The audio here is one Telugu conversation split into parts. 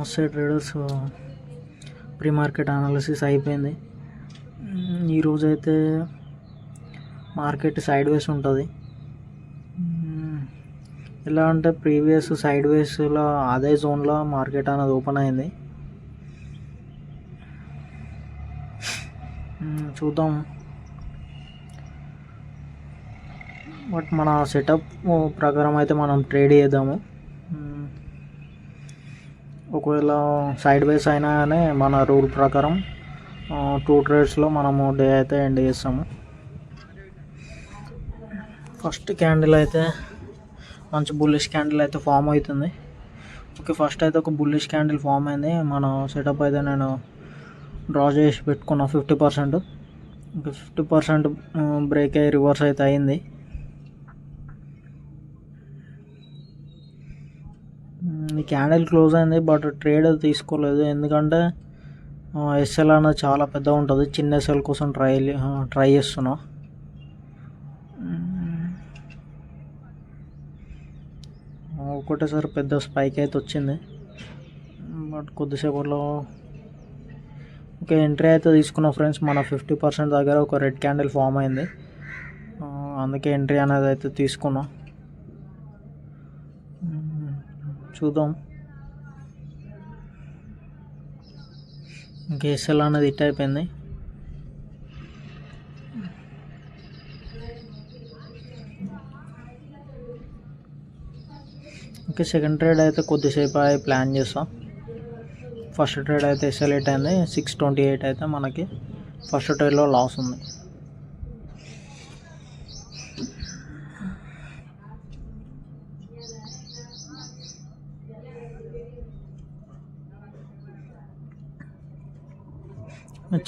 నమస్తే ట్రేడర్స్, ప్రీ మార్కెట్ అనాలిసిస్ అయిపోయింది. ఈరోజు అయితే మార్కెట్ సైడ్ వేస్ ఉంటుంది. ఎలా అంటే ప్రీవియస్ సైడ్ వేస్లో అదే జోన్లో మార్కెట్ అనేది ఓపెన్ అయింది. చూద్దాం. బట్ మన సెటప్ ప్రకారం అయితే మనం ట్రేడ్ చేద్దాము. ఒకవేళ సైడ్ వేస్ అయినా కానీ మన రూల్ ప్రకారం 2 ట్రేడ్స్లో మనము డే అయితే ఎండ్ చేస్తాము. ఫస్ట్ క్యాండిల్ అయితే మంచి బుల్లిష్ క్యాండిల్ అయితే ఫామ్ అవుతుంది. ఓకే, ఫస్ట్ అయితే ఒక బుల్లిష్ క్యాండిల్ ఫామ్ అయింది. మన సెటప్ అయితే నేను డ్రా చేసి పెట్టుకున్నా 50%. ఇంకా 50% బ్రేక్ అయ్యి రివర్స్ అయితే అయింది. ఈ క్యాండిల్ క్లోజ్ అయింది, బట్ ట్రేడ్ తీసుకోలేదు. ఎందుకంటే ఎస్ఎల్ అనేది చాలా పెద్దగా ఉంటుంది. చిన్న ఎస్ఎల్ కోసం ట్రై చేస్తున్నా. ఒకటేసారి పెద్ద స్పైక్ అయితే వచ్చింది, బట్ కొద్దిసేపట్లో ఓకే ఎంట్రీ అయితే తీసుకున్నా ఫ్రెండ్స్. మన 50% దగ్గర ఒక రెడ్ క్యాండిల్ ఫామ్ అయింది, అందుకే ఎంట్రీ అనేది అయితే తీసుకున్నా. చూద్దాం. ఇంకా ఎస్ఎల్ అనేది హిట్ అయిపోయింది. ఓకే, సెకండ్ ట్రేడ్ అయితే కొద్దిసేపు అయి ప్లాన్ చేస్తాం. ఫస్ట్ ట్రేడ్ అయితే ఎస్ఎల్ హిట్ అయింది 628 అయితే మనకి ఫస్ట్ ట్రేడ్లో లాస్ ఉంది.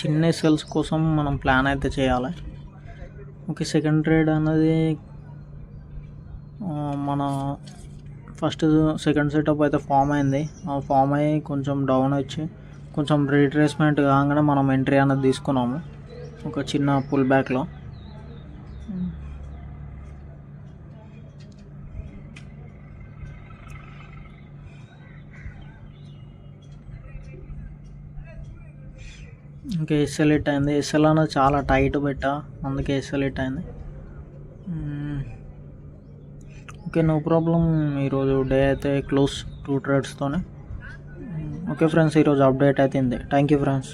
చిన్న ఎస్ఎల్స్ కోసం మనం ప్లాన్ అయితే చేయాలి. ఓకే, సెకండ్ ట్రేడ్ అనేది మన ఫస్ట్ సెకండ్ సెటప్ అయితే ఫామ్ అయింది. ఫామ్ అయ్యి కొంచెం డౌన్ వచ్చి కొంచెం రీట్రేస్మెంట్ కాగానే మనం ఎంట్రీ అనేది తీసుకున్నాము ఒక చిన్న పుల్ బ్యాక్లో. ఇంకా ఎస్ఎల్ హిట్ అయింది. ఎస్ఎల్ అనేది చాలా టైట్ పెట్టా, అందుకే ఎస్ఎల్ హిట్ అయింది. Okay, no problem. ఈరోజు డే అయితే క్లోజ్ 2 ట్రేడ్స్తోనే. ఓకే ఫ్రెండ్స్, ఈరోజు అప్డేట్ అయితే థ్యాంక్ యూ ఫ్రెండ్స్.